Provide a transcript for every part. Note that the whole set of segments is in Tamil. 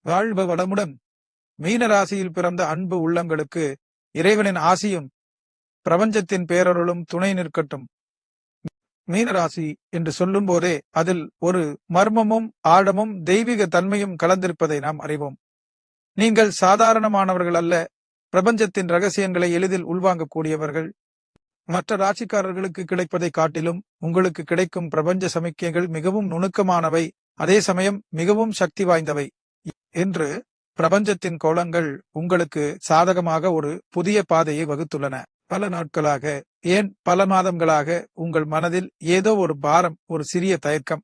வாழ்க வளமுடன். மீன ராசியில் பிறந்த அன்பு உள்ளங்களுக்கு இறைவனின் ஆசியும் பிரபஞ்சத்தின் பேரருளும் துணை நிற்கட்டும். மீனராசி என்று சொல்லும் போதே அதில் ஒரு மர்மமும் ஆழமும் தெய்வீக தன்மையும் கலந்திருப்பதை நாம் அறிவோம். நீங்கள் சாதாரணமானவர்கள் அல்ல. பிரபஞ்சத்தின் ரகசியங்களை எளிதில் உள்வாங்கக்கூடியவர்கள். மற்ற ராசிக்காரர்களுக்கு கிடைப்பதை காட்டிலும் உங்களுக்கு கிடைக்கும் பிரபஞ்ச சமிக்கைகள் மிகவும் நுணுக்கமானவை, அதே சமயம் மிகவும் சக்தி வாய்ந்தவை என்று பிரபஞ்சத்தின் கோலங்கள் உங்களுக்கு சாதகமாக ஒரு புதிய பாதையை வகுத்துள்ளன. பல நாட்களாக, ஏன் பல மாதங்களாக உங்கள் மனதில் ஏதோ ஒரு பாரம், ஒரு சிறிய தயக்கம்,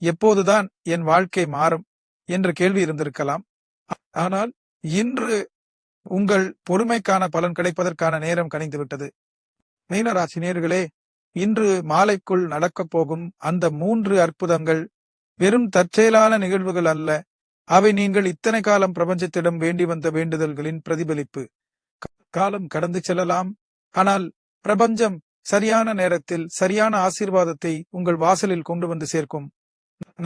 எப்போதுதான் என் வாழ்க்கை மாறும் என்ற கேள்வி இருந்திருக்கலாம். ஆனால் இன்று உங்கள் பொறுமைக்கான பலன் கிடைப்பதற்கான நேரம் கனிந்துவிட்டது. மீனராசி நேயர்களே, இன்று மாலைக்குள் நடக்கப் போகும் அந்த 3 அற்புதங்கள் வெறும் தற்செயலான நிகழ்வுகள் அல்ல. அவை நீங்கள் இத்தனை காலம் பிரபஞ்சத்திடம் வேண்டி வந்த வேண்டுதல்களின் பிரதிபலிப்பு. காலம் கடந்து செல்லலாம், ஆனால் பிரபஞ்சம் சரியான நேரத்தில் சரியான ஆசீர்வாதத்தை உங்கள் வாசலில் கொண்டு வந்து சேர்க்கும்.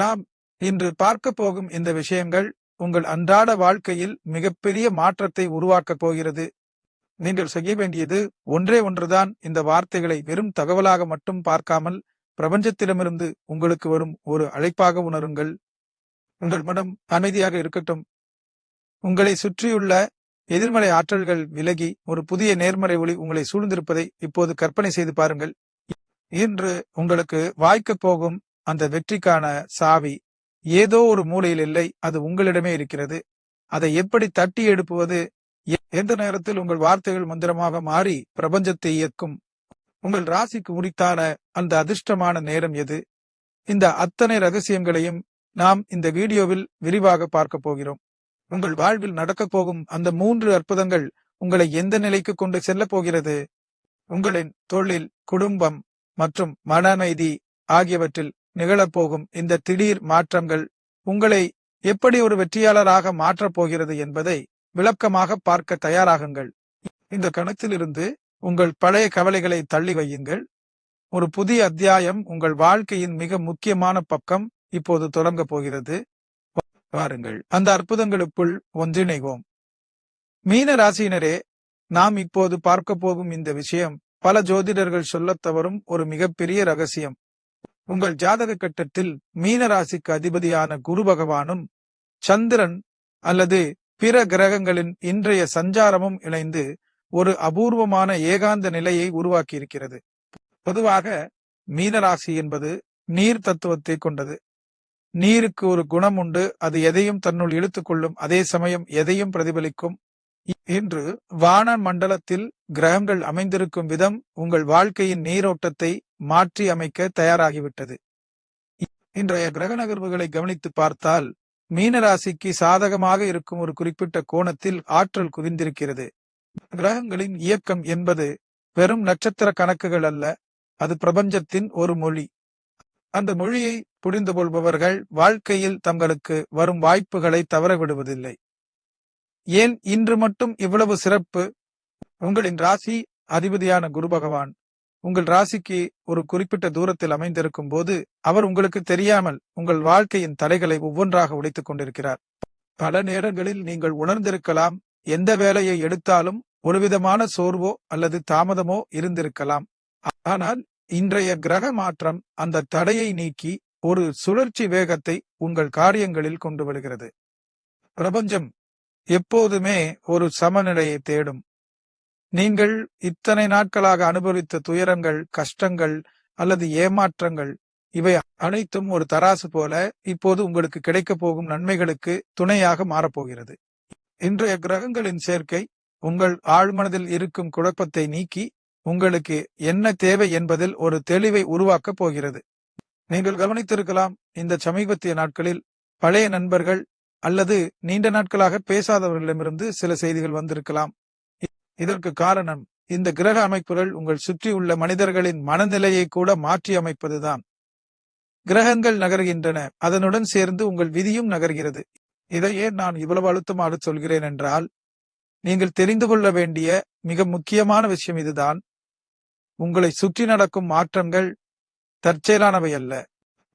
நாம் இன்று பார்க்க போகும் இந்த விஷயங்கள் உங்கள் அன்றாட வாழ்க்கையில் மிகப்பெரிய மாற்றத்தை உருவாக்கப் போகிறது. நீங்கள் செய்ய வேண்டியது ஒன்றே ஒன்றுதான். இந்த வார்த்தைகளை வெறும் தகவலாக மட்டும் பார்க்காமல் பிரபஞ்சத்திடமிருந்து உங்களுக்கு வரும் ஒரு அழைப்பாக உணருங்கள். உங்கள் மனம் அமைதியாக இருக்கட்டும். உங்களை சுற்றியுள்ள எதிர்மறை ஆற்றல்கள் விலகி ஒரு புதிய நேர்மறை ஒளி உங்களை சூழ்ந்திருப்பதை இப்போது கற்பனை செய்து பாருங்கள். இன்று உங்களுக்கு வாய்க்கப் போகும் அந்த வெற்றிக்கான சாவி ஏதோ ஒரு மூலையில் இல்லை, அது உங்களிடமே இருக்கிறது. அதை எப்படி தட்டி எழுப்புவது? எந்த நேரத்தில் உங்கள் வார்த்தைகள் மந்திரமாக மாறி பிரபஞ்சத்தை இயக்கும்? உங்கள் ராசிக்கு உரித்தான அந்த அதிர்ஷ்டமான நேரம் எது? இந்த அத்தனை ரகசியங்களையும் நாம் இந்த வீடியோவில் விரிவாக பார்க்க போகிறோம். உங்கள் வாழ்வில் நடக்கப் போகும் அந்த 3 அற்புதங்கள் உங்களை எந்த நிலைக்கு கொண்டு செல்ல போகிறது? உங்களின் தொழில், குடும்பம் மற்றும் மன அமைதி ஆகியவற்றில் நிகழப்போகும் இந்த திடீர் மாற்றங்கள் உங்களை எப்படி ஒரு வெற்றியாளராக மாற்றப் போகிறது என்பதை விளக்கமாக பார்க்க தயாராகுங்கள். இந்த கணத்திலிருந்து உங்கள் பழைய கவலைகளை தள்ளி வையுங்கள். ஒரு புதிய அத்தியாயம், உங்கள் வாழ்க்கையின் மிக முக்கியமான பக்கம் இப்போது தொடங்க போகிறது. வாருங்கள், அந்த அற்புதங்களுக்குள் ஒன்றிணைவோம். மீன ராசியினரே, நாம் இப்போது பார்க்க போகும் இந்த விஷயம் பல ஜோதிடர்கள் சொல்லத் தவறும் ஒரு மிகப்பெரிய ரகசியம். உங்கள் ஜாதக கட்டத்தில் மீன ராசிக்கு அதிபதியான குரு பகவானும் சந்திரன் அல்லது பிற கிரகங்களின் இன்றைய சஞ்சாரமும் இணைந்து ஒரு அபூர்வமான ஏகாந்த நிலையை உருவாக்கி இருக்கிறது. பொதுவாக மீனராசி என்பது நீர் தத்துவத்தை கொண்டது. நீருக்கு ஒரு குணம் உண்டு, அது எதையும் தன்னுள் இழுத்துக்கொள்ளும், அதே சமயம் எதையும் பிரதிபலிக்கும். இன்று வான மண்டலத்தில் கிரகங்கள் அமைந்திருக்கும் விதம் உங்கள் வாழ்க்கையின் நீரோட்டத்தை மாற்றி அமைக்க தயாராகிவிட்டது. இன்றைய கிரக நகர்வுகளை கவனித்து பார்த்தால் மீனராசிக்கு சாதகமாக இருக்கும் ஒரு குறிப்பிட்ட கோணத்தில் ஆற்றல் குவிந்திருக்கிறது. கிரகங்களின் இயக்கம் என்பது வெறும் நட்சத்திர கணக்குகள் அல்ல, அது பிரபஞ்சத்தின் ஒரு மொழி. அந்த மொழியை புரிந்து கொள்பவர்கள் வாழ்க்கையில் தங்களுக்கு வரும் வாய்ப்புகளை தவற விடுவதில்லை. ஏன் இன்று மட்டும் இவ்வளவு சிறப்பு? உங்களின் ராசி அதிபதியான குரு பகவான் உங்கள் ராசிக்கு ஒரு குறிப்பிட்ட தூரத்தில் அமைந்திருக்கும் போது அவர் உங்களுக்கு தெரியாமல் உங்கள் வாழ்க்கையின் தடைகளை ஒவ்வொன்றாக உடைத்துக் கொண்டிருக்கிறார். பல நேரங்களில் நீங்கள் உணர்ந்திருக்கலாம், எந்த வேலையை எடுத்தாலும் ஒருவிதமான சோர்வோ அல்லது தாமதமோ இருந்திருக்கலாம். ஆனால் இன்றைய கிரக மாற்றம் அந்த தடையை நீக்கி ஒரு சுழற்சி வேகத்தை உங்கள் காரியங்களில் கொண்டு வருகிறது. பிரபஞ்சம் எப்போதுமே ஒரு சமநிலையை தேடும். நீங்கள் இத்தனை நாட்களாக அனுபவித்த துயரங்கள், கஷ்டங்கள் அல்லது ஏமாற்றங்கள், இவை அனைத்தும் ஒரு தராசு போல இப்போது உங்களுக்கு கிடைக்கப் போகும் நன்மைகளுக்கு துணையாக மாறப்போகிறது. இன்றைய கிரகங்களின் சேர்க்கை உங்கள் ஆழ்மனதில் இருக்கும் குழப்பத்தை நீக்கி உங்களுக்கு என்ன தேவை என்பதில் ஒரு தெளிவை உருவாக்கப் போகிறது. நீங்கள் கவனித்திருக்கலாம், இந்த சமீபத்திய நாட்களில் பழைய நண்பர்கள் அல்லது நீண்ட நாட்களாக பேசாதவர்களிடமிருந்து சில செய்திகள் வந்திருக்கலாம். இதற்கு காரணம் இந்த கிரக அமைப்புகள் உங்கள் சுற்றியுள்ள மனிதர்களின் மனநிலையை கூட மாற்றி அமைப்பதுதான். கிரகங்கள் நகர்கின்றன, அதனுடன் சேர்ந்து உங்கள் விதியும் நகர்கிறது. இதையே நான் இவ்வளவு அழுத்தமாக சொல்கிறேன் என்றால், நீங்கள் தெரிந்து கொள்ள வேண்டிய மிக முக்கியமான விஷயம் இதுதான். உங்களை சுற்றி நடக்கும் மாற்றங்கள் தற்செயலானவை அல்ல.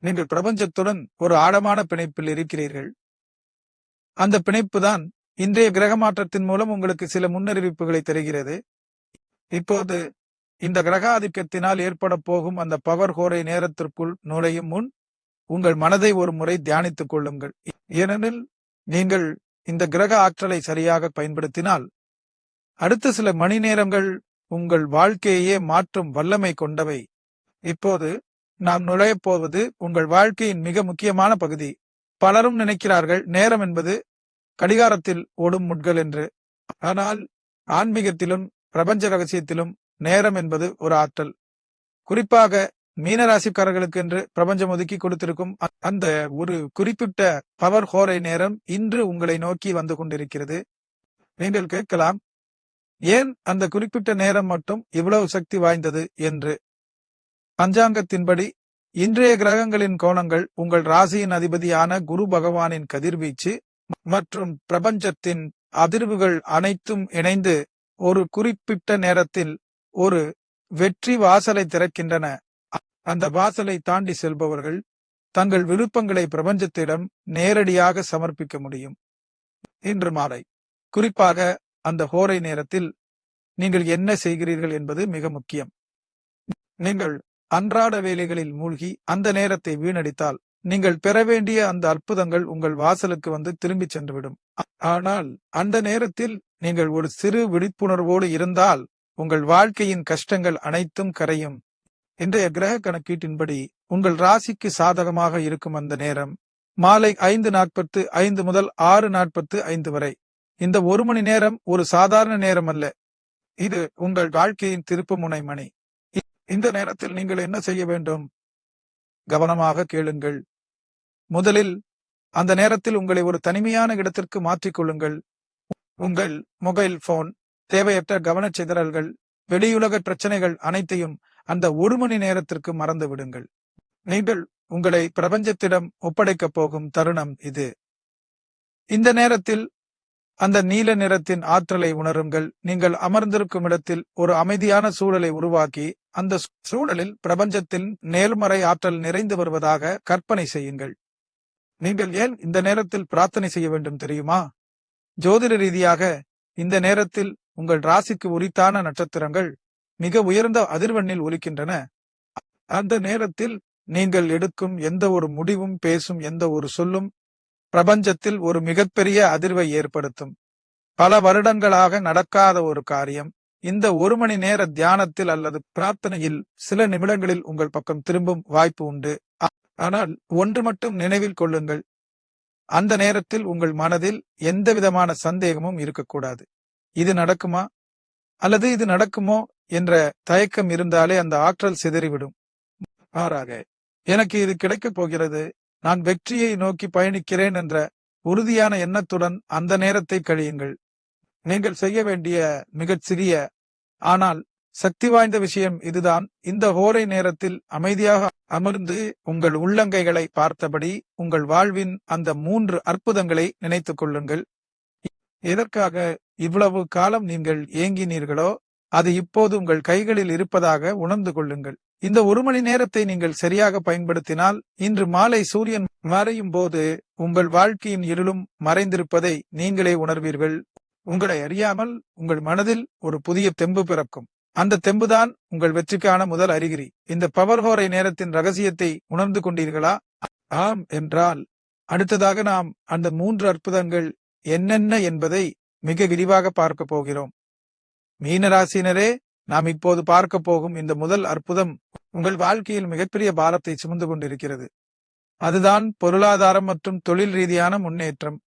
நீங்கள் பிரபஞ்சத்துடன் ஒரு ஆழமான பிணைப்பில் இருக்கிறீர்கள். அந்த பிணைப்பு தான் இன்றைய கிரக மாற்றத்தின் மூலம் உங்களுக்கு சில முன்னறிவிப்புகளை தருகிறது. இப்போது இந்த கிரக ஆதிக்கத்தினால் ஏற்பட போகும் அந்த பவர் ஹோரை நேரத்திற்குள் நுழையும் முன் உங்கள் மனதை ஒரு முறை தியானித்துக் கொள்ளுங்கள். ஏனெனில் நீங்கள் இந்த கிரக ஆற்றலை சரியாக பயன்படுத்தினால் அடுத்த சில மணி நேரங்கள் உங்கள் வாழ்க்கையே மாற்றும் வல்லமை கொண்டவை. இப்போது நாம் நுழையப் போவது உங்கள் வாழ்க்கையின் மிக முக்கியமான பகுதி. பலரும் நினைக்கிறார்கள் நேரம் என்பது கடிகாரத்தில் ஓடும் முட்கள் என்று. ஆனால் ஆன்மீகத்திலும் பிரபஞ்ச ரகசியத்திலும் நேரம் என்பது ஒரு ஆற்றல். குறிப்பாக மீனராசிக்காரர்களுக்கு என்று பிரபஞ்சம் ஒதுக்கி கொடுத்திருக்கும் அந்த ஒரு குறிப்பிட்ட பவர் ஹோரை நேரம் இன்று உங்களை நோக்கி வந்து கொண்டிருக்கிறது. நீங்கள் கேட்கலாம், ஏன் அந்த குறிப்பிட்ட நேரம் மட்டும் இவ்வளவு சக்தி வாய்ந்தது என்று. பஞ்சாங்கத்தின்படி இன்றைய கிரகங்களின் கோணங்கள் உங்கள் ராசியின் அதிபதியான குரு பகவானின் கதிர்வீச்சு மற்றும் பிரபஞ்சத்தின் அதிர்வுகள் அனைத்தும் இணைந்து ஒரு குறிப்பிட்ட நேரத்தில் ஒரு வெற்றி வாசலை திறக்கின்றன. அந்த வாசலை தாண்டி செல்பவர்கள் தங்கள் விருப்பங்களை பிரபஞ்சத்திடம் நேரடியாக சமர்ப்பிக்க முடியும். இன்று மாலை குறிப்பாக அந்த ஹோரை நேரத்தில் நீங்கள் என்ன செய்கிறீர்கள் என்பது மிக முக்கியம். நீங்கள் அன்றாட வேலைகளில் மூழ்கி அந்த நேரத்தை வீணடித்தால் நீங்கள் பெற வேண்டிய அந்த அற்புதங்கள் உங்கள் வாசலுக்கு வந்து திரும்பி சென்றுவிடும். ஆனால் அந்த நேரத்தில் நீங்கள் ஒரு சிறு விழிப்புணர்வோடு இருந்தால் உங்கள் வாழ்க்கையின் கஷ்டங்கள் அனைத்தும் கரையும். இன்றைய கிரக கணக்கீட்டின்படி உங்கள் ராசிக்கு சாதகமாக இருக்கும் அந்த நேரம் மாலை 5:45 முதல் 6:45 வரை. இந்த 1 மணி நேரம் ஒரு சாதாரண நேரம் அல்ல. இது உங்கள் வாழ்க்கையின் திருப்புமுனை மணி. இந்த நேரத்தில் நீங்கள் என்ன செய்ய வேண்டும்? கவனமாக கேளுங்கள். முதலில் அந்த நேரத்தில் உங்களை ஒரு தனிமையான இடத்திற்கு மாற்றிக்கொள்ளுங்கள். உங்கள் மொபைல் போன், தேவையற்ற கவனச்சிதறல்கள், வெளியுலக பிரச்சனைகள் அனைத்தையும் அந்த 1 மணி நேரத்திற்கு மறந்து விடுங்கள். நீங்கள் உங்களை பிரபஞ்சத்திடம் ஒப்படைக்கப் போகும் தருணம் இது. இந்த நேரத்தில் அந்த நீல நிறத்தின் ஆற்றலை உணருங்கள். நீங்கள் அமர்ந்திருக்கும் இடத்தில் ஒரு அமைதியான சூழலை உருவாக்கி அந்த சூழலில் பிரபஞ்சத்தின் நேர்மறை ஆற்றல் நிறைந்து வருவதாக கற்பனை செய்யுங்கள். நீங்கள் ஏன் இந்த நேரத்தில் பிரார்த்தனை செய்ய வேண்டும் தெரியுமா? ஜோதிட ரீதியாக இந்த நேரத்தில் உங்கள் ராசிக்கு உரித்தான நட்சத்திரங்கள் மிக உயர்ந்த அதிர்வெண்ணில் ஒலிக்கின்றன. அந்த நேரத்தில் நீங்கள் எடுக்கும் எந்த ஒரு முடிவும் பேசும் எந்த ஒரு சொல்லும் பிரபஞ்சத்தில் ஒரு மிகப்பெரிய அதிர்வை ஏற்படுத்தும். பல வருடங்களாக நடக்காத ஒரு காரியம் இந்த 1 மணி நேர தியானத்தில் அல்லது பிரார்த்தனையில் சில நிமிடங்களில் உங்கள் பக்கம் திரும்பும் வாய்ப்பு உண்டு. ஆனால் ஒன்று மட்டும் நினைவில் கொள்ளுங்கள், அந்த நேரத்தில் உங்கள் மனதில் எந்த விதமான சந்தேகமும் இருக்கக்கூடாது. இது நடக்குமா அல்லது இது நடக்குமோ என்ற தயக்கம் இருந்தாலே அந்த ஆற்றல் சிதறிவிடும். மாறாக, எனக்கு இது கிடைக்கப் போகிறது, நான் வெற்றியை நோக்கி பயணிக்கிறேன் என்ற உறுதியான எண்ணத்துடன் அந்த நேரத்தை கழியுங்கள். நீங்கள் செய்ய வேண்டிய மிகச் சிறிய ஆனால் சக்தி வாய்ந்த விஷயம் இதுதான். இந்த ஹோரை நேரத்தில் அமைதியாக அமர்ந்து உங்கள் உள்ளங்கைகளை பார்த்தபடி உங்கள் வாழ்வின் அந்த 3 அற்புதங்களை நினைத்துக் கொள்ளுங்கள். எதற்காக இவ்வளவு காலம் நீங்கள் ஏங்கினீர்களோ அது இப்போது உங்கள் கைகளில் இருப்பதாக உணர்ந்து கொள்ளுங்கள். இந்த 1 மணி நேரத்தை நீங்கள் சரியாக பயன்படுத்தினால் இன்று மாலை சூரியன் மறையும் போது உங்கள் வாழ்க்கையின் இருளும் மறைந்திருப்பதை நீங்களே உணர்வீர்கள். உங்களை அறியாமல் உங்கள் மனதில் ஒரு புதிய தெம்பு பிறக்கும். அந்த தெம்புதான் உங்கள் வெற்றிக்கான முதல் அறிகுறி. இந்த பவர் ஹோரை நேரத்தின் ரகசியத்தை உணர்ந்து கொண்டீர்களா? ஆம் என்றால் அடுத்ததாக நாம் அந்த 3 அற்புதங்கள் என்னென்ன என்பதை மிக விரிவாக பார்க்க போகிறோம். மீனராசினரே, நாம் இப்போது பார்க்க போகும் இந்த முதல் அற்புதம் உங்கள் வாழ்க்கையில் மிகப்பெரிய பாரத்தை சுமந்து கொண்டிருக்கிறது. அதுதான் பொருளாதாரம் மற்றும் தொழில் ரீதியான முன்னேற்றம்.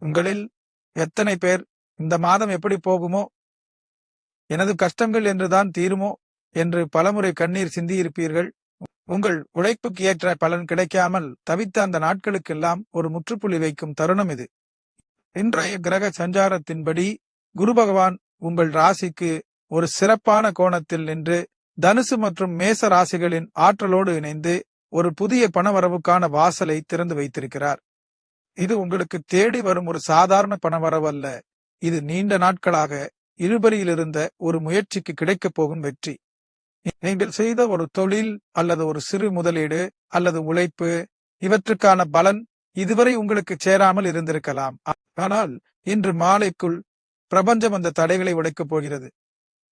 உங்களில் எத்தனை பேர் இந்த மாதம் எப்படி போகுமோ, எனது கஷ்டங்கள் என்றுதான் தீருமோ என்று பலமுறை கண்ணீர் சிந்தியிருப்பீர்கள். உங்கள் உழைப்புக்கு ஏற்ற பலன் கிடைக்காமல் தவித்த அந்த நாட்களுக்கெல்லாம் ஒரு முற்றுப்புள்ளி வைக்கும் தருணம் இது. இன்றைய கிரக சஞ்சாரத்தின்படி குரு பகவான் உங்கள் ராசிக்கு ஒரு சிறப்பான கோணத்தில் நின்று தனுசு மற்றும் மேச ராசிகளின் ஆற்றலோடு இணைந்து ஒரு புதிய பணவரவுக்கான வாசலை திறந்து வைத்திருக்கிறார். இது உங்களுக்கு தேடி வரும் ஒரு சாதாரண பணவரவு அல்ல. இது நீண்ட நாட்களாக இழுபறியில் இருந்த ஒரு முயற்சிக்கு கிடைக்கப் போகும் வெற்றி. நீங்கள் செய்த ஒரு தொழில் அல்லது ஒரு சிறு முதலீடு அல்லது உழைப்பு, இவற்றுக்கான பலன் இதுவரை உங்களுக்கு சேராமல் இருந்திருக்கலாம். ஆனால் இன்று மாலைக்குள் பிரபஞ்சம் அந்த தடைகளை உடைக்கப் போகிறது.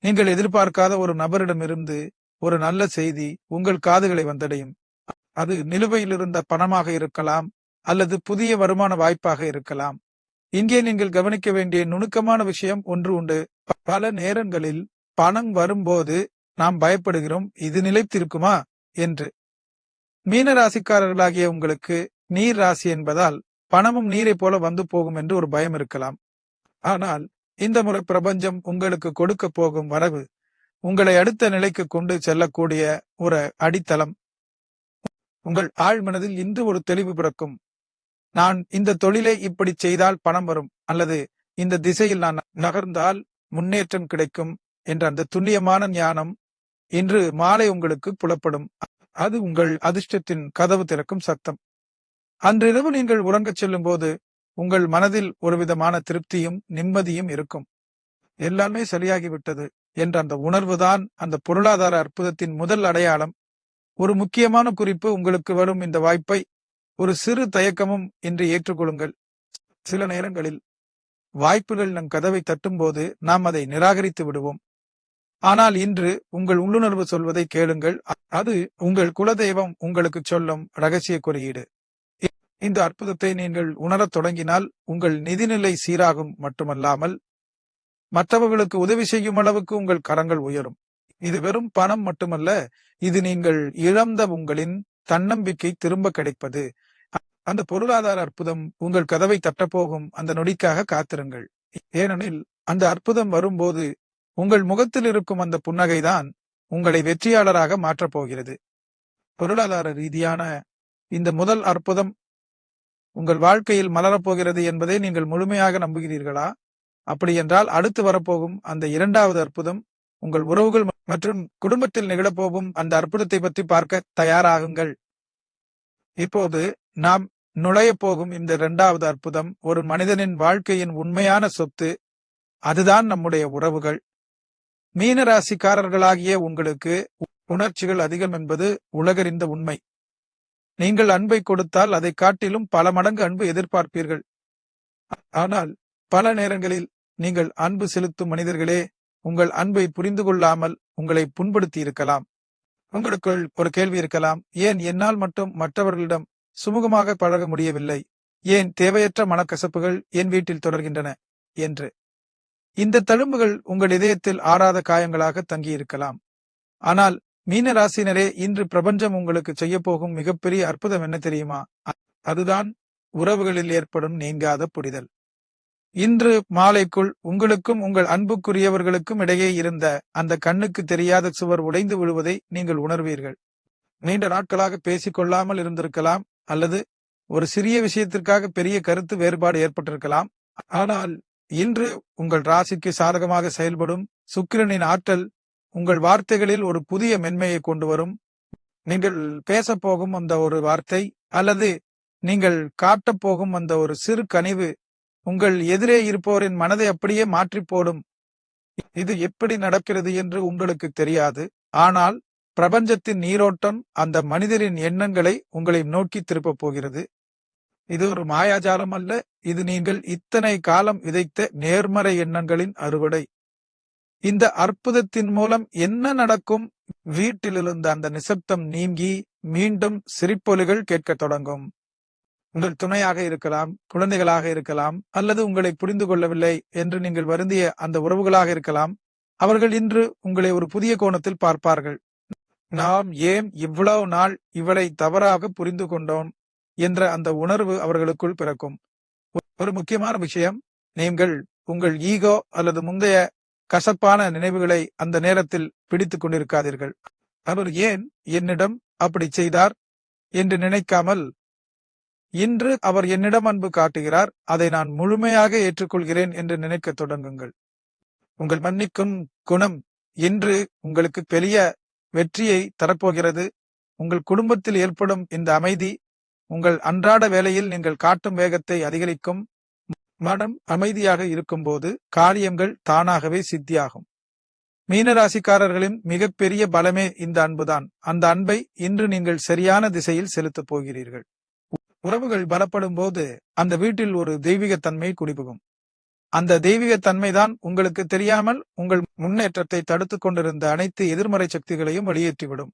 நீங்கள் எதிர்பார்க்காத ஒரு நபரிடமிருந்து ஒரு நல்ல செய்தி உங்கள் காதுகளை வந்தடையும். அது நிலுவையில் இருந்த பணமாக இருக்கலாம், அல்லது புதிய வருமான வாய்ப்பாக இருக்கலாம். இங்கே நீங்கள் கவனிக்க வேண்டிய நுணுக்கமான விஷயம் ஒன்று உண்டு. பல நேரங்களில் பணம் வரும்போது நாம் பயப்படுகிறோம், இது நிலைத்திருக்குமா என்று. மீன ராசிக்காரர்களாகிய உங்களுக்கு நீர் ராசி என்பதால் பணமும் நீரை போல வந்து போகும் என்று ஒரு பயம் இருக்கலாம். ஆனால் இந்த முறை பிரபஞ்சம் உங்களுக்கு கொடுக்க போகும் வரவு உங்களை அடுத்த நிலைக்கு கொண்டு செல்லக்கூடிய ஒரு அடித்தளம். உங்கள் ஆழ்மனதில் இன்று ஒரு தெளிவு பிறக்கும். நான் இந்த தொழிலை இப்படி செய்தால் பணம் வரும், அல்லது இந்த திசையில் நான் நகர்ந்தால் முன்னேற்றம் கிடைக்கும் என்ற அந்த துல்லியமான ஞானம் இன்று மாலை உங்களுக்கு புலப்படும். அது உங்கள் அதிர்ஷ்டத்தின் கதவு திறக்கும் சத்தம். அன்றிரவு நீங்கள் உறங்கச் செல்லும் போது உங்கள் மனதில் ஒரு விதமான திருப்தியும் நிம்மதியும் இருக்கும். எல்லாமே சரியாகிவிட்டது என்ற அந்த உணர்வுதான் அந்த பொருளாதார அற்புதத்தின் முதல் அடையாளம். ஒரு முக்கியமான குறிப்பு, உங்களுக்கு வரும் இந்த வாய்ப்பை ஒரு சிறு தயக்கமும் இன்று ஏற்றுக்கொள்ளுங்கள். சில நேரங்களில் வாய்ப்புகள் நம் கதவை தட்டும் போது நாம் அதை நிராகரித்து விடுவோம். ஆனால் இன்று உங்கள் உள்ளுணர்வு சொல்வதை கேளுங்கள். அது உங்கள் குலதெய்வம் உங்களுக்கு சொல்லும் ரகசிய குறியீடு. இந்த அற்புதத்தை நீங்கள் உணரத் தொடங்கினால் உங்கள் நிதிநிலை சீராகும் மட்டுமல்லாமல் மற்றவர்களுக்கு உதவி செய்யும் அளவுக்கு உங்கள் கரங்கள் உயரும். இது வெறும் பணம் மட்டுமல்ல, இது நீங்கள் இழந்த உங்களின் தன்னம்பிக்கை திரும்ப கிடைப்பது. அந்த பொருளாதார அற்புதம் உங்கள் கதவை தட்டப்போகும் அந்த நொடிக்காக காத்திருங்கள். ஏனெனில் அந்த அற்புதம் வரும்போது உங்கள் முகத்தில் இருக்கும் அந்த புன்னகைதான் உங்களை வெற்றியாளராக மாற்றப் போகிறது. பொருளாதார ரீதியான இந்த முதல் அற்புதம் உங்கள் வாழ்க்கையில் மலரப்போகிறது என்பதை நீங்கள் முழுமையாக நம்புகிறீர்களா? அப்படி என்றால் அடுத்து வரப்போகும் அந்த இரண்டாவது அற்புதம் உங்கள் உறவுகள் மற்றும் குடும்பத்தில் நிகழப்போகும் அந்த அற்புதத்தை பற்றி பார்க்க தயாராகுங்கள். இப்போது நாம் நுழைய போகும் இந்த இரண்டாவது அற்புதம் ஒரு மனிதனின் வாழ்க்கையின் உண்மையான சொத்து. அதுதான் நம்முடைய உறவுகள். மீன ராசிக்காரர்களாகிய உங்களுக்கு உணர்ச்சிகள் அதிகம் என்பது உலகறிந்த உண்மை. நீங்கள் அன்பை கொடுத்தால் அதை காட்டிலும் பல மடங்கு அன்பு எதிர்பார்ப்பீர்கள். ஆனால் பல நேரங்களில் நீங்கள் அன்பு செலுத்தும் மனிதர்களே உங்கள் அன்பை புரிந்து கொள்ளாமல் உங்களை புண்படுத்தி இருக்கலாம். உங்களுக்குள் ஒரு கேள்வி இருக்கலாம், ஏன் என்னால் மட்டும் மற்றவர்களிடம் சுமூகமாக பழக முடியவில்லை? ஏன் தேவையற்ற மனக்கசப்புகள் என் வீட்டில் தொடர்கின்றன என்று. இந்த தழும்புகள் உங்கள் இதயத்தில் ஆறாத காயங்களாக தங்கியிருக்கலாம். ஆனால் மீன ராசினரே, இன்று பிரபஞ்சம் உங்களுக்கு செய்ய போகும் மிகப்பெரிய அற்புதம் என்ன தெரியுமா? அதுதான் உறவுகளில் ஏற்படும் நீங்காத புரிதல். இன்று மாலைக்குள் உங்களுக்கும் உங்கள் அன்புக்குரியவர்களுக்கும் இடையே இருந்த அந்த கண்ணுக்கு தெரியாத சுவர் உடைந்து விழுவதை நீங்கள் உணர்வீர்கள். நீண்ட நாட்களாக பேசிக்கொள்ளாமல் இருந்திருக்கலாம், அல்லது ஒரு சிறிய விஷயத்திற்காக பெரிய கருத்து வேறுபாடு ஏற்பட்டிருக்கலாம். ஆனால் இன்று உங்கள் ராசிக்கு சாதகமாக செயல்படும் சுக்கிரனின் ஆற்றல் உங்கள் வார்த்தைகளில் ஒரு புதிய மென்மையை கொண்டு வரும். நீங்கள் பேசப்போகும் அந்த ஒரு வார்த்தை, அல்லது நீங்கள் காட்டப்போகும் அந்த ஒரு சிறு கனிவு உங்கள் எதிரே இருப்போரின் மனதை அப்படியே மாற்றி போடும். இது எப்படி நடக்கிறது என்று உங்களுக்கு தெரியாது. ஆனால் பிரபஞ்சத்தின் நீரோட்டம் அந்த மனிதரின் எண்ணங்களை உங்களை நோக்கி திருப்பப் போகிறது. இது ஒரு மாயாஜாலம் அல்ல, இது நீங்கள் இத்தனை காலம் விதைத்த நேர்மறை எண்ணங்களின் அறுவடை. இந்த அற்புதத்தின் மூலம் என்ன நடக்கும்? வீட்டில் இருந்த அந்த நிசப்தம் நீங்கி மீண்டும் சிரிப்பொலிகள் கேட்கத் தொடங்கும். உங்கள் துணையாக இருக்கலாம், குழந்தைகளாக இருக்கலாம், அல்லது உங்களை புரிந்து கொள்ளவில்லை என்று நீங்கள் வருந்திய அந்த உறவுகளாக இருக்கலாம். அவர்கள் இன்று உங்களை ஒரு புதிய கோணத்தில் பார்ப்பார்கள். நாம் ஏன் இவ்வளவு நாள் இவளை தவறாக புரிந்து கொண்டோம் என்ற அந்த உணர்வு அவர்களுக்குள் பிறக்கும். ஒரு முக்கியமான விஷயம், நீங்கள் உங்கள் ஈகோ அல்லது முந்தைய கசப்பான நினைவுகளை அந்த நேரத்தில் பிடித்துக் கொண்டிருக்காதீர்கள். அவர் ஏன் என்னிடம் அப்படி செய்தார் என்று நினைக்காமல், இன்று அவர் என்னிடம் அன்பு காட்டுகிறார், அதை நான் முழுமையாக ஏற்றுக்கொள்கிறேன் என்று நினைக்க தொடங்குங்கள். உங்கள் மன்னிக்கும் குணம் இன்று உங்களுக்கு பெரிய வெற்றியை தரப்போகிறது. உங்கள் குடும்பத்தில் ஏற்படும் இந்த அமைதி உங்கள் அன்றாட வேலையில் நீங்கள் காட்டும் வேகத்தை அதிகரிக்கும். மனம் அமைதியாக இருக்கும்போது காரியங்கள் தானாகவே சித்தியாகும். மீனராசிக்காரர்களின் மிகப்பெரிய பலமே இந்த அன்புதான். அந்த அன்பை இன்று நீங்கள் சரியான திசையில் செலுத்தப் போகிறீர்கள். உறவுகள் பலப்படும் போது அந்த வீட்டில் ஒரு தெய்வீக தன்மை குடிபுகும். அந்த தெய்வீக தன்மைதான் உங்களுக்கு தெரியாமல் உங்கள் முன்னேற்றத்தை தடுத்துக் கொண்டிருந்த அனைத்து எதிர்மறை சக்திகளையும் வெளியேற்றிவிடும்.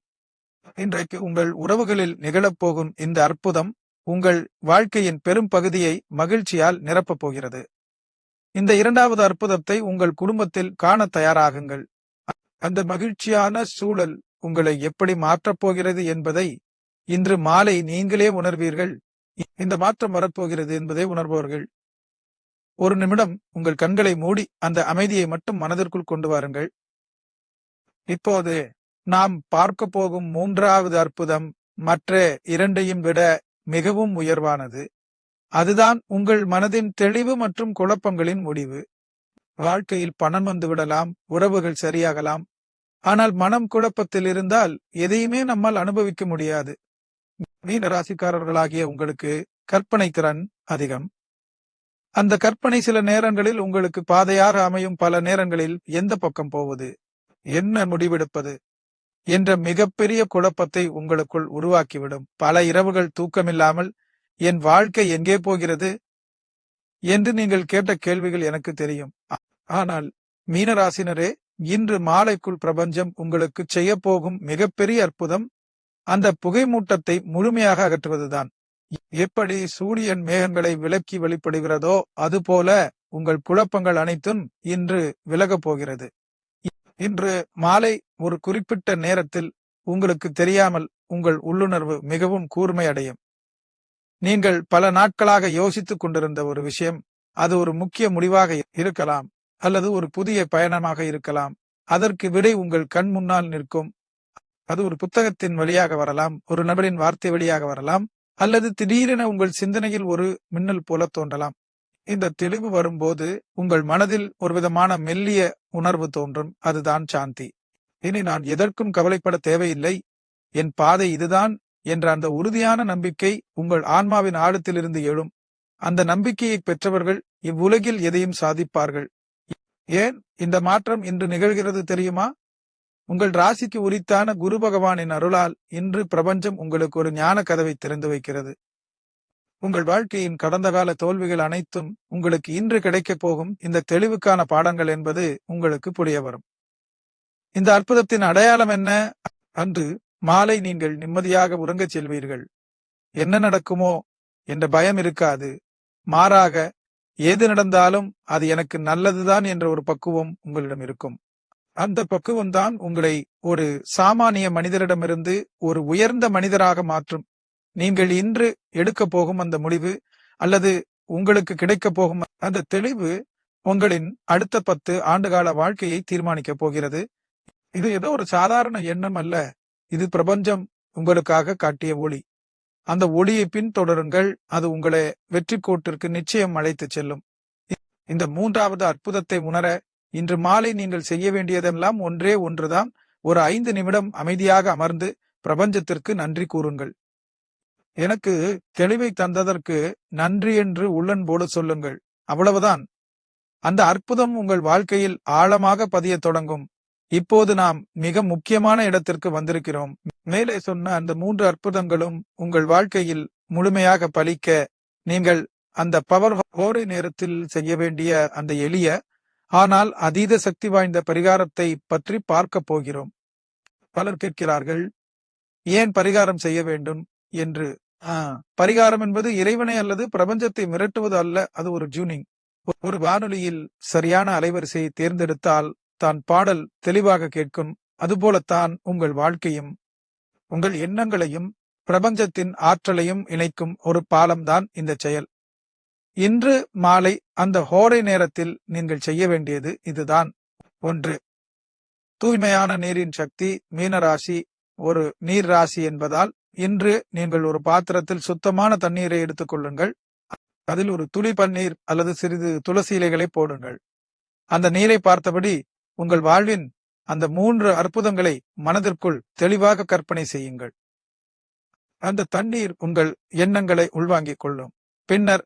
இன்றைக்கு உங்கள் உறவுகளில் நிகழப்போகும் இந்த அற்புதம் உங்கள் வாழ்க்கையின் பெரும் பகுதியை மகிழ்ச்சியால் நிரப்பப் போகிறது. இந்த இரண்டாவது அற்புதத்தை உங்கள் குடும்பத்தில் காண தயாராகுங்கள். அந்த மகிழ்ச்சியான சூழல் உங்களை எப்படி மாற்றப் போகிறது என்பதை இன்று மாலை நீங்களே உணர்வீர்கள். இந்த மாற்றம் வரப்போகிறது என்பதை உணர்பவர்கள் ஒரு நிமிடம் உங்கள் கண்களை மூடி அந்த அமைதியை மட்டும் மனதிற்குள் கொண்டு வாருங்கள். இப்போது நாம் பார்க்க போகும் மூன்றாவது அற்புதம் மற்ற இரண்டையும் விட மிகவும் உயர்வானது. அதுதான் உங்கள் மனதின் தெளிவு மற்றும் குழப்பங்களின் முடிவு. வாழ்க்கையில் பணம் வந்துவிடலாம், உறவுகள் சரியாகலாம். ஆனால் மனம் குழப்பத்தில் இருந்தால் எதையுமே நம்மால் அனுபவிக்க முடியாது. மீன ராசிக்காரர்களாகிய உங்களுக்கு கற்பனை திறன் அதிகம். அந்த கற்பனை சில நேரங்களில் உங்களுக்கு பாதையாக அமையும். பல நேரங்களில் எந்த பக்கம் போவது, என்ன முடிவெடுப்பது என்ற மிகப்பெரிய குழப்பத்தை உங்களுக்குள் உருவாக்கிவிடும். பல இரவுகள் தூக்கமில்லாமல் என் வாழ்க்கை எங்கே போகிறது என்று நீங்கள் கேட்ட கேள்விகள் எனக்கு தெரியும். ஆனால் மீனராசினரே, இன்று மாலைக்குள் பிரபஞ்சம் உங்களுக்கு செய்ய போகும் மிகப்பெரிய அற்புதம் அந்த புகைமூட்டத்தை முழுமையாக அகற்றுவதுதான். எப்படி சூரியன் மேகங்களை விலக்கி வெளிப்படுகிறதோ அதுபோல உங்கள் குழப்பங்கள் அனைத்தும் இன்று விலகப் போகிறது. இன்று மாலை ஒரு குறிப்பிட்ட நேரத்தில் உங்களுக்கு தெரியாமல் உங்கள் உள்ளுணர்வு மிகவும் கூர்மை அடையும். நீங்கள் பல நாட்களாக யோசித்துக் கொண்டிருந்த ஒரு விஷயம், அது ஒரு முக்கிய முடிவாக இருக்கலாம் அல்லது ஒரு புதிய பயணமாக இருக்கலாம். அதற்கு விடை உங்கள் கண் முன்னால் நிற்கும். அது ஒரு புத்தகத்தின் வழியாக வரலாம், ஒரு நபரின் வார்த்தை வழியாக வரலாம், அல்லது திடீரென உங்கள் சிந்தனையில் ஒரு மின்னல் போல தோன்றலாம். இந்த தெளிவு வரும்போது உங்கள் மனதில் ஒரு விதமான மெல்லிய உணர்வு தோன்றும். அதுதான் சாந்தி. இனி நான் எதற்கும் கவலைப்பட தேவையில்லை, என் பாதை இதுதான் என்ற அந்த உறுதியான நம்பிக்கை உங்கள் ஆன்மாவின் ஆழத்திலிருந்து எழும். அந்த நம்பிக்கையை பெற்றவர்கள் இவ்வுலகில் எதையும் சாதிப்பார்கள். ஏன் இந்த மாற்றம் இன்று நிகழ்கிறது தெரியுமா? உங்கள் ராசிக்கு உரித்தான குரு பகவானின் அருளால் இன்று பிரபஞ்சம் உங்களுக்கு ஒரு ஞான கதவை திறந்து வைக்கிறது. உங்கள் வாழ்க்கையின் கடந்த கால தோல்விகள் அனைத்தும் உங்களுக்கு இன்று கிடைக்கப் போகும் இந்த தெளிவுக்கான பாடங்கள் என்பது உங்களுக்கு புரிய வரும். இந்த அற்புதத்தின் அடையாளம் என்ன? அன்று மாலை நீங்கள் நிம்மதியாக உறங்கச் செல்வீர்கள். என்ன நடக்குமோ என்ற பயம் இருக்காது. மாறாக எது நடந்தாலும் அது எனக்கு நல்லதுதான் என்ற ஒரு பக்குவம் உங்களிடம் இருக்கும். அந்த பக்குவம் தான் உங்களை ஒரு சாமானிய மனிதரிடமிருந்து ஒரு உயர்ந்த மனிதராக மாற்றும். நீங்கள் இன்று எடுக்க போகும் அந்த முடிவு அல்லது உங்களுக்கு கிடைக்க போகும் அந்த தெளிவு உங்களின் அடுத்த 10 ஆண்டுகால வாழ்க்கையை தீர்மானிக்கப் போகிறது. இது ஏதோ ஒரு சாதாரண எண்ணம் அல்ல. இது பிரபஞ்சம் உங்களுக்காக காட்டிய ஒளி. அந்த ஒளியை பின்தொடருங்கள். அது உங்களை வெற்றி கோட்டிற்கு நிச்சயம் அழைத்து செல்லும். இந்த மூன்றாவது அற்புதத்தை உணர இன்று மாலை நீங்கள் செய்ய வேண்டியதெல்லாம் ஒன்றே ஒன்றுதான். ஒரு 5 நிமிடம் அமைதியாக அமர்ந்து பிரபஞ்சத்திற்கு நன்றி கூறுங்கள். எனக்கு தெளிவை தந்ததற்கு நன்றி என்று உள்ளன்போடு சொல்லுங்கள். அவ்வளவுதான். அந்த அற்புதம் உங்கள் வாழ்க்கையில் ஆழமாக பதிய தொடங்கும். இப்போது நாம் மிக முக்கியமான இடத்திற்கு வந்திருக்கிறோம். மேலே சொன்ன அந்த 3 அற்புதங்களும் உங்கள் வாழ்க்கையில் முழுமையாக பலிக்க நீங்கள் அந்த பவர் ஹோரை நேரத்தில் செய்ய வேண்டிய அந்த எளிய ஆனால் அதீத சக்தி வாய்ந்த பரிகாரத்தை பற்றி பார்க்க போகிறோம். பலர் கேட்கிறார்கள், ஏன் பரிகாரம் செய்ய வேண்டும் என்று. பரிகாரம் என்பது இறைவனை அல்லது பிரபஞ்சத்தை மிரட்டுவது அல்ல. அது ஒரு டியூனிங். ஒரு வானொலியில் சரியான அலைவரிசையை தேர்ந்தெடுத்தால் தான் பாடல் தெளிவாக கேட்கும். அதுபோலத்தான் உங்கள் வாழ்க்கையும் உங்கள் எண்ணங்களையும் பிரபஞ்சத்தின் ஆற்றலையும் இணைக்கும் ஒரு பாலம்தான் இந்த செயல். இன்று மாலை அந்த ஹோரை நேரத்தில் நீங்கள் செய்ய வேண்டியது இதுதான். 1. தூய்மையான நீரின் சக்தி. மீனராசி ஒரு நீர் ராசி என்பதால் இன்று நீங்கள் ஒரு பாத்திரத்தில் சுத்தமான தண்ணீரை எடுத்துக் கொள்ளுங்கள். அதில் ஒரு துளி பன்னீர் அல்லது சிறிது துளசி இலைகளை போடுங்கள். அந்த நீரை பார்த்தபடி உங்கள் வாழ்வின் அந்த 3 அற்புதங்களை மனதிற்குள் தெளிவாக கற்பனை செய்யுங்கள். அந்த தண்ணீர் உங்கள் எண்ணங்களை உள்வாங்கிக் கொள்ளும். பின்னர்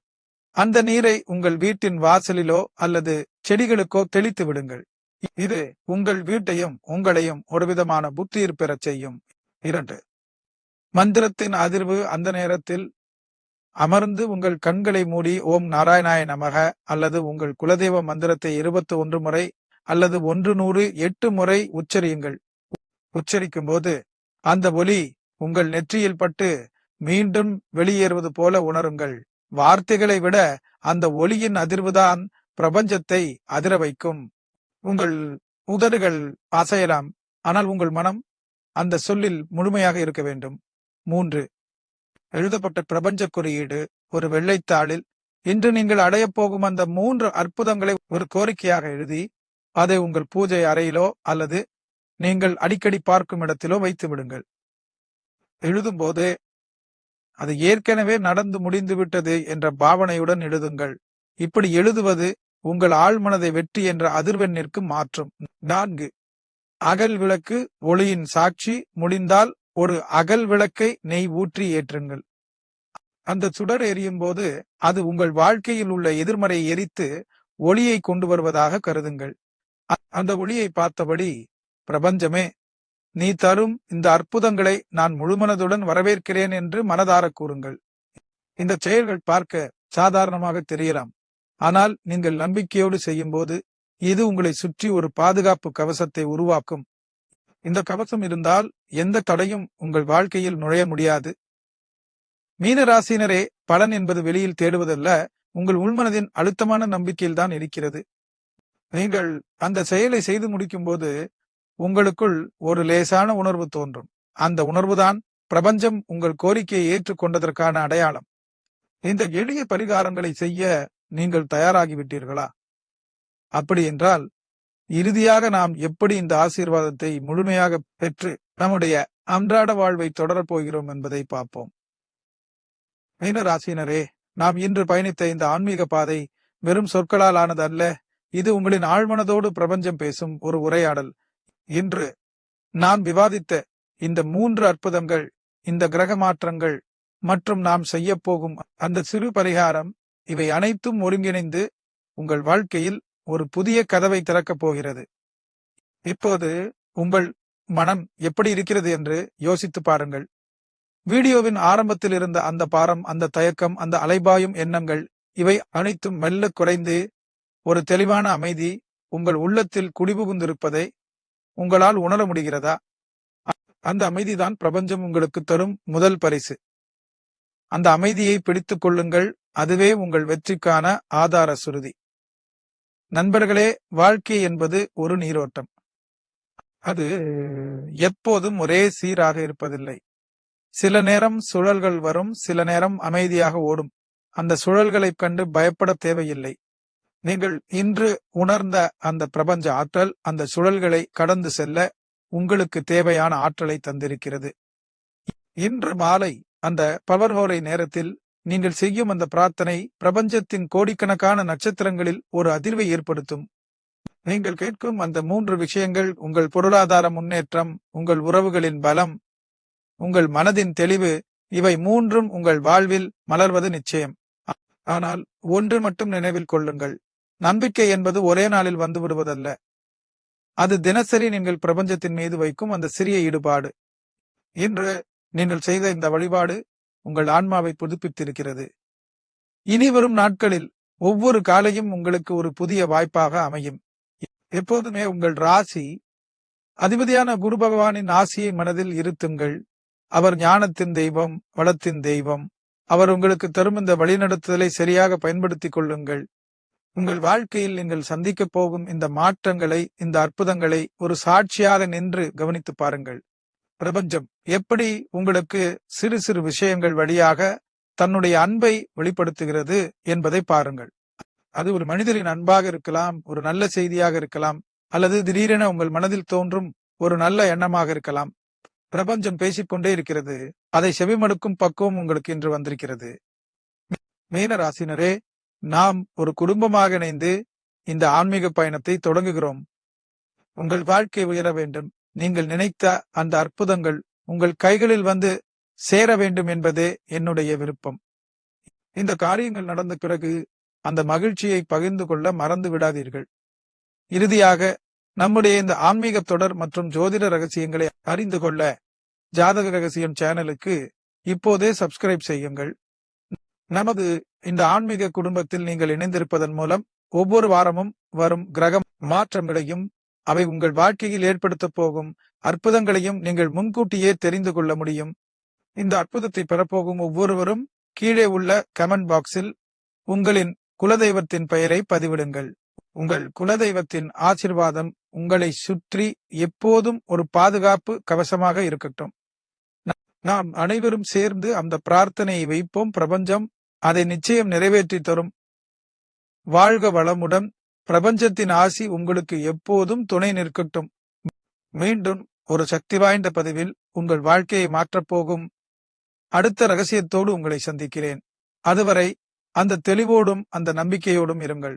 அந்த நீரை உங்கள் வீட்டின் வாசலிலோ அல்லது செடிகளுக்கோ தெளித்து விடுங்கள். இது உங்கள் வீட்டையும் உங்களையும் ஒருவிதமான புத்துயிர் பெறச் செய்யும். 2. மந்திரத்தின் அதிர்வு அந்த நேரத்தில் அமர்ந்து உங்கள் கண்களை மூடி ஓம் நாராயணாய நமக அல்லது உங்கள் குலதெய்வ மந்திரத்தை 21 முறை அல்லது 100 8 முறை உச்சரியுங்கள். உச்சரிக்கும் போது அந்த ஒலி உங்கள் நெற்றியில் பட்டு மீண்டும் வெளியேறுவது போல உணருங்கள். வார்த்தைகளை விட அந்த ஒலியின் அதிர்வுதான் பிரபஞ்சத்தை அதிர வைக்கும். உங்கள் உதடுகள் அசையலாம், ஆனால் உங்கள் மனம் அந்த சொல்லில் முழுமையாக இருக்க வேண்டும். 3. எழுதப்பட்ட பிரபஞ்ச குறியீடு ஒரு வெள்ளைத்தாளில் இன்று நீங்கள் அடையப் போகும் அந்த 3 அற்புதங்களை ஒரு கோரிக்கையாக எழுதி அதை உங்கள் பூஜை அறையிலோ அல்லது நீங்கள் அடிக்கடி பார்க்கும் இடத்திலோ வைத்து விடுங்கள். எழுதும்போது அது ஏற்கனவே நடந்து முடிந்து விட்டது என்ற பாவனையுடன் எழுதுங்கள். இப்படி எழுதுவது உங்கள் ஆழ்மனதை வெற்றி என்ற அதிர்வெண்ணிற்கு மாற்றும். 4. அகல் விளக்கு ஒளியின் சாட்சி. முடிந்தால் ஒரு அகல் விளக்கை நெய் ஊற்றி ஏற்றுங்கள். அந்த சுடர் எரியும் போது அது உங்கள் வாழ்க்கையில் உள்ள எதிர்மறையை எரித்து ஒளியை கொண்டு வருவதாக கருதுங்கள். அந்த ஒளியை பார்த்தபடி, பிரபஞ்சமே, நீ தரும் இந்த அற்புதங்களை நான் முழுமனதுடன் வரவேற்கிறேன் என்று மனதார கூறுங்கள். இந்த செயல்கள் பார்க்க சாதாரணமாக தெரியலாம், ஆனால் நீங்கள் நம்பிக்கையோடு செய்யும்போது இது உங்களை சுற்றி ஒரு பாதுகாப்பு கவசத்தை உருவாக்கும். இந்த கவசம் இருந்தால் எந்த தடையும் உங்கள் வாழ்க்கையில் நுழைய முடியாது. மீனராசினரே, பலன் என்பது வெளியில் தேடுவதல்ல, உங்கள் உள்மனதின் அழுத்தமான நம்பிக்கையில்தான் இருக்கிறது. நீங்கள் அந்த செயலை செய்து முடிக்கும் போது உங்களுக்குள் ஒரு லேசான உணர்வு தோன்றும். அந்த உணர்வுதான் பிரபஞ்சம் உங்கள் கோரிக்கையை ஏற்றுக்கொண்டதற்கான அடையாளம். இந்த எளிய பரிகாரங்களை செய்ய நீங்கள் தயாராகிவிட்டீர்களா? அப்படி என்றால் இறுதியாக நாம் எப்படி இந்த ஆசீர்வாதத்தை முழுமையாக பெற்று நம்முடைய அன்றாட வாழ்வை தொடரப் போகிறோம் என்பதை பார்ப்போம். மீனராசினரே, நாம் இன்று பயணித்த இந்த ஆன்மீக பாதை வெறும் சொற்களால் ஆனது அல்ல. இது உங்களின் ஆழ்மனதோடு பிரபஞ்சம் பேசும் ஒரு உரையாடல். இன்று நாம் விவாதித்த இந்த 3 அற்புதங்கள், இந்த கிரக மாற்றங்கள் மற்றும் நாம் செய்ய போகும் அந்த சிறு பரிகாரம், இவை அனைத்தும் ஒருங்கிணைந்து உங்கள் வாழ்க்கையில் ஒரு புதிய கதவை திறக்கப் போகிறது. இப்போது உங்கள் மனம் எப்படி இருக்கிறது என்று யோசித்து பாருங்கள். வீடியோவின் ஆரம்பத்தில் இருந்த அந்த பாரம், அந்த தயக்கம், அந்த அலைபாயும் எண்ணங்கள், இவை அனைத்தும் மெல்ல குறைந்து ஒரு தெளிவான அமைதி உங்கள் உள்ளத்தில் குடிபுகுந்திருப்பதை உங்களால் உணர முடிகிறதா? அந்த அமைதிதான் பிரபஞ்சம் உங்களுக்கு தரும் முதல் பரிசு. அந்த அமைதியை பிடித்துக் கொள்ளுங்கள். அதுவே உங்கள் வெற்றிக்கான ஆதார சுருதி. நண்பர்களே, வாழ்க்கை என்பது ஒரு நீரோட்டம். அது எப்போதும் ஒரே சீராக இருப்பதில்லை. சில நேரம் சுழல்கள் வரும், சில நேரம் அமைதியாக ஓடும். அந்த சுழல்களைக் கண்டு பயப்பட தேவையில்லை. நீங்கள் இன்று உணர்ந்த அந்த பிரபஞ்ச ஆற்றல் அந்த சுழல்களை கடந்து செல்ல உங்களுக்கு தேவையான ஆற்றலை தந்திருக்கிறது. இன்று மாலை அந்த பவர்ஹோரை நேரத்தில் நீங்கள் செய்யும் அந்த பிரார்த்தனை பிரபஞ்சத்தின் கோடிக்கணக்கான நட்சத்திரங்களில் ஒரு அதிர்வை ஏற்படுத்தும். நீங்கள் கேட்கும் அந்த 3 விஷயங்கள், உங்கள் பொருளாதார முன்னேற்றம், உங்கள் உறவுகளின் பலம், உங்கள் மனதின் தெளிவு, இவை 3ம் உங்கள் வாழ்வில் மலர்வது நிச்சயம். ஆனால் ஒன்று மட்டும் நினைவில் கொள்ளுங்கள், நம்பிக்கை என்பது ஒரே நாளில் வந்து விடுவதல்ல. அது தினசரி நீங்கள் பிரபஞ்சத்தின் மீது வைக்கும் அந்த சிறிய ஈடுபாடு. இன்று நீங்கள் செய்த இந்த வழிபாடு உங்கள் ஆன்மாவை புதுப்பித்திருக்கிறது. இனி வரும் நாட்களில் ஒவ்வொரு காலையும் உங்களுக்கு ஒரு புதிய வாய்ப்பாக அமையும். எப்போதுமே உங்கள் ராசி அதிபதியான குரு பகவானின் ஆசியை மனதில் இருத்துங்கள். அவர் ஞானத்தின் தெய்வம், வளத்தின் தெய்வம். அவர் உங்களுக்கு தரும் இந்த வழிநடத்துதலை சரியாக பயன்படுத்திக் கொள்ளுங்கள். உங்கள் வாழ்க்கையில் நீங்கள் சந்திக்கப் போகும் இந்த மாற்றங்களை, இந்த அற்புதங்களை ஒரு சாட்சியாக நின்று கவனித்து பாருங்கள். பிரபஞ்சம் எப்படி உங்களுக்கு சிறு சிறு விஷயங்கள் வழியாக தன்னுடைய அன்பை வெளிப்படுத்துகிறது என்பதை பாருங்கள். அது ஒரு மனிதரின் அன்பாக இருக்கலாம், ஒரு நல்ல செய்தியாக இருக்கலாம், அல்லது திடீரென உங்கள் மனதில் தோன்றும் ஒரு நல்ல எண்ணமாக இருக்கலாம். பிரபஞ்சம் பேசிக்கொண்டே இருக்கிறது. அதை செவிமடுக்கும் பக்குவம் உங்களுக்கு இன்று வந்திருக்கிறது. மீன ராசினரே, நாம் ஒரு குடும்பமாக இணைந்து இந்த ஆன்மீக பயணத்தை தொடங்குகிறோம். உங்கள் வாழ்க்கை உயர வேண்டும். நீங்கள் நினைத்த அந்த அற்புதங்கள் உங்கள் கைகளில் வந்து சேர வேண்டும் என்பதே என்னுடைய விருப்பம். இந்த காரியங்கள் நடந்த பிறகு அந்த மகிழ்ச்சியை பகிர்ந்து கொள்ள மறந்து விடாதீர்கள். இறுதியாக, நம்முடைய இந்த ஆன்மீக தொடர் மற்றும் ஜோதிட ரகசியங்களை அறிந்து கொள்ள ஜாதக ரகசியம் சேனலுக்கு இப்போதே சப்ஸ்கிரைப் செய்யுங்கள். நமது இந்த ஆன்மீக குடும்பத்தில் நீங்கள் இணைந்திருப்பதன் மூலம் ஒவ்வொரு வாரமும் வரும் கிரக மாற்றங்களையும் அவை உங்கள் வாழ்க்கையில் ஏற்படுத்தப் போகும் அற்புதங்களையும் நீங்கள் முன்கூட்டியே தெரிந்து கொள்ள முடியும். இந்த அற்புதத்தை பெறப்போகும் ஒவ்வொருவரும் கீழே உள்ள கமெண்ட் பாக்ஸில் உங்களின் குலதெய்வத்தின் பெயரை பதிவிடுங்கள். உங்கள் குலதெய்வத்தின் ஆசீர்வாதம் உங்களை சுற்றி எப்போதும் ஒரு பாதுகாப்பு கவசமாக இருக்கட்டும். நாம் அனைவரும் சேர்ந்து அந்த பிரார்த்தனையை வைப்போம். பிரபஞ்சம் அதை நிச்சயம் நிறைவேற்றி தரும். வாழ்க வளமுடன். பிரபஞ்சத்தின் ஆசி உங்களுக்கு எப்போதும் துணை நிற்கட்டும். மீண்டும் ஒரு சக்தி வாய்ந்த பதிவில் உங்கள் வாழ்க்கையை மாற்றப்போகும் அடுத்த ரகசியத்தோடு உங்களை சந்திக்கிறேன். அதுவரை அந்த தெளிவோடும் அந்த நம்பிக்கையோடும் இருங்கள்.